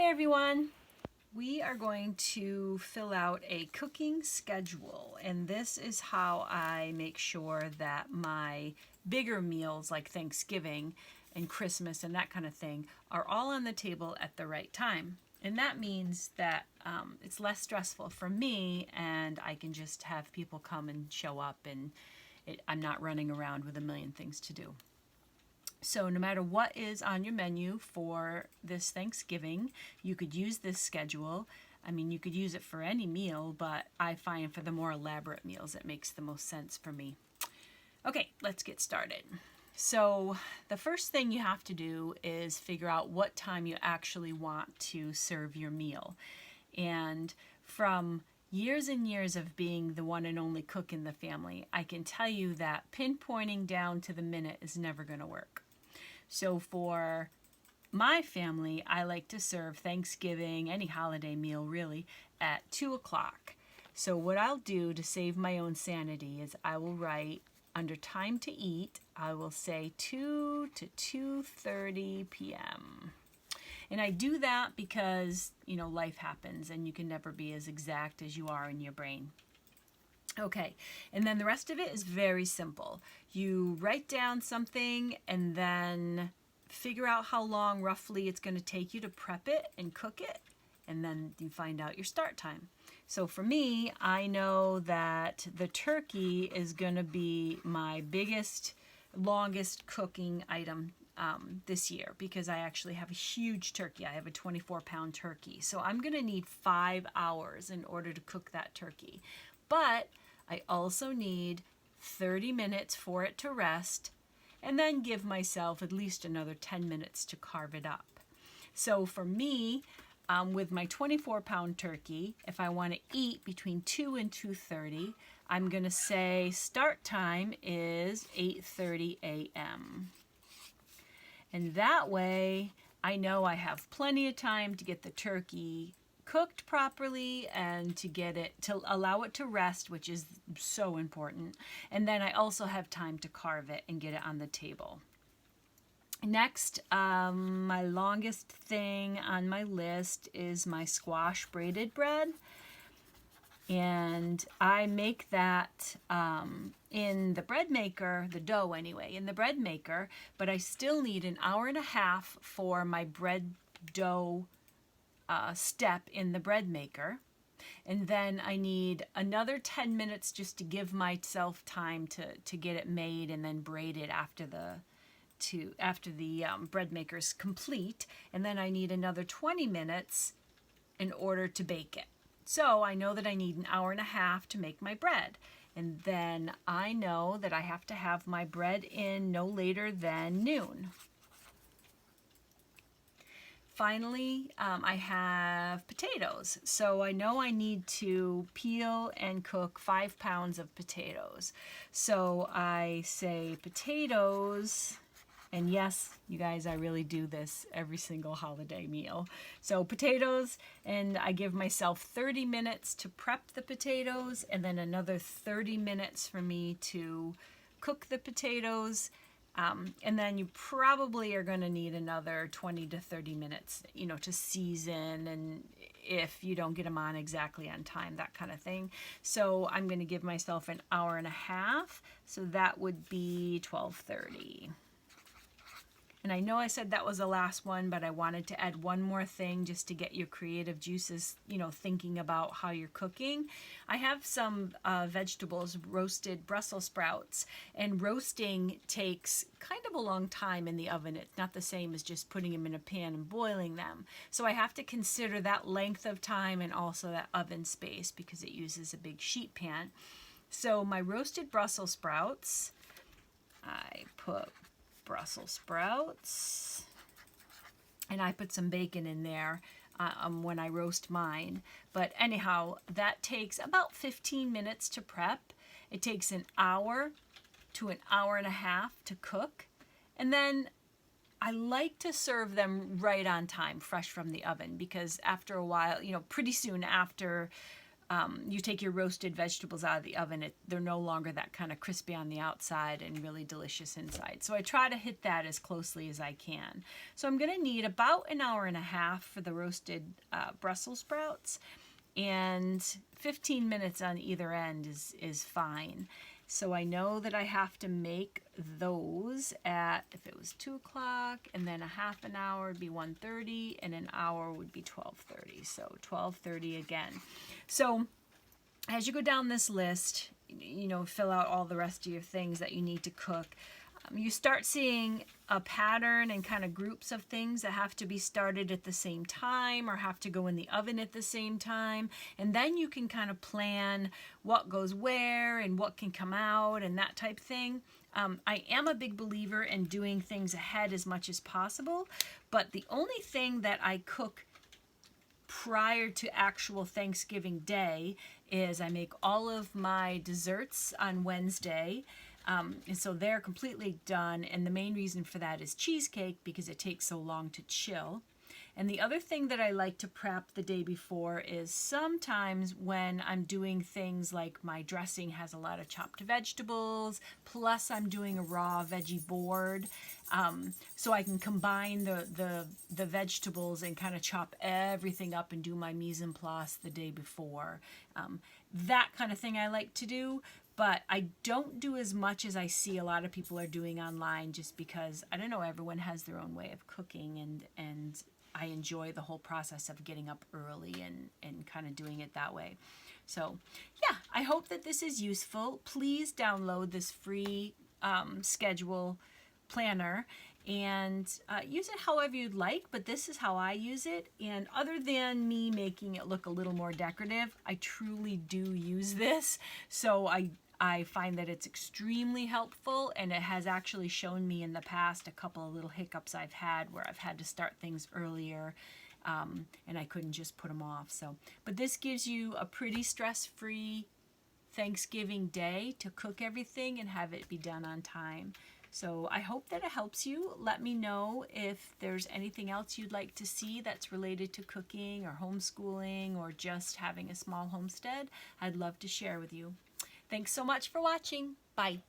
Hey everyone! We are going to fill out a cooking schedule, and this is how I make sure that my bigger meals like Thanksgiving and Christmas and that kind of thing are all on the table at the right time. And that means that it's less stressful for me, and I can just have people come and show up, and I'm not running around with a million things to do. So no matter what is on your menu for this Thanksgiving, you could use this schedule. I mean, you could use it for any meal, but I find for the more elaborate meals, it makes the most sense for me. Okay, let's get started. So the first thing you have to do is figure out what time you actually want to serve your meal. And from years and years of being the one and only cook in the family, I can tell you that pinpointing down to the minute is never going to work. So for my family, I like to serve Thanksgiving, any holiday meal really, at 2 o'clock. So what I'll do to save my own sanity is I will write under time to eat, I will say 2 to 2:30 p.m. And I do that because, you know, life happens and you can never be as exact as you are in your brain. Okay, and then the rest of it is very simple. You write down something and then figure out how long roughly it's going to take you to prep it and cook it, and then you find out your start time. So for me, I know that the turkey is going to be my biggest, longest cooking item this year, because I actually have a huge turkey. I have a 24-pound turkey. So I'm going to need 5 hours in order to cook that turkey. But I also need 30 minutes for it to rest, and then give myself at least another 10 minutes to carve it up. So for me, with my 24-pound turkey, if I want to eat between 2 and 2:30, I'm going to say start time is 8:30 a.m. And that way, I know I have plenty of time to get the turkey cooked properly and to allow it to rest, which is so important. And then I also have time to carve it and get it on the table. Next, my longest thing on my list is my squash braided bread. And I make that in the bread maker, the dough anyway, in the bread maker, but I still need an hour and a half for my bread dough step in the bread maker, and then I need another 10 minutes just to give myself time to get it made and then braided after the bread maker's complete, and then I need another 20 minutes in order to bake it. So I know that I need an hour and a half to make my bread, and then I know that I have to have my bread in no later than noon. Finally, I have potatoes. So I know I need to peel and cook 5 pounds of potatoes. So I say potatoes, and yes, you guys, I really do this every single holiday meal. So potatoes, and I give myself 30 minutes to prep the potatoes, and then another 30 minutes for me to cook the potatoes. And then you probably are going to need another 20 to 30 minutes, you know, to season, and if you don't get them on exactly on time, that kind of thing. So I'm going to give myself an hour and a half. So that would be 12:30. And I know I said that was the last one, but I wanted to add one more thing just to get your creative juices, you know, thinking about how you're cooking. I have some vegetables, roasted Brussels sprouts, and roasting takes kind of a long time in the oven. It's not the same as just putting them in a pan and boiling them. So I have to consider that length of time and also that oven space because it uses a big sheet pan. So my roasted Brussels sprouts, I put Brussels sprouts, and I put some bacon in there when I roast mine. But anyhow, that takes about 15 minutes to prep. It takes an hour to an hour and a half to cook, and then I like to serve them right on time, fresh from the oven, because after a while, you know, pretty soon after you take your roasted vegetables out of the oven, they're no longer that kind of crispy on the outside and really delicious inside. So I try to hit that as closely as I can. So I'm going to need about an hour and a half for the roasted Brussels sprouts, and 15 minutes on either end is fine. So I know that I have to make those at, if it was 2 o'clock, and then a half an hour would be 1:30, and an hour would be 12:30. So 12:30 again. So as you go down this list, you know, fill out all the rest of your things that you need to cook. You start seeing a pattern and kind of groups of things that have to be started at the same time or have to go in the oven at the same time. And then you can kind of plan what goes where and what can come out and that type thing. I am a big believer in doing things ahead as much as possible, but the only thing that I cook prior to actual Thanksgiving Day is I make all of my desserts on Wednesday. And so they're completely done, and the main reason for that is cheesecake, because it takes so long to chill. And the other thing that I like to prep the day before is sometimes when I'm doing things like my dressing has a lot of chopped vegetables, plus I'm doing a raw veggie board, so I can combine the vegetables and kind of chop everything up and do my mise en place the day before. That kind of thing I like to do. But I don't do as much as I see a lot of people are doing online, just because, I don't know, everyone has their own way of cooking, and I enjoy the whole process of getting up early and kind of doing it that way. So yeah, I hope that this is useful. Please download this free schedule planner and use it however you'd like, but this is how I use it. And other than me making it look a little more decorative, I truly do use this. So I find that it's extremely helpful, and it has actually shown me in the past a couple of little hiccups I've had where I've had to start things earlier, and I couldn't just put them off. So, but this gives you a pretty stress-free Thanksgiving Day to cook everything and have it be done on time. So I hope that it helps you. Let me know if there's anything else you'd like to see that's related to cooking or homeschooling or just having a small homestead. I'd love to share with you. Thanks so much for watching. Bye.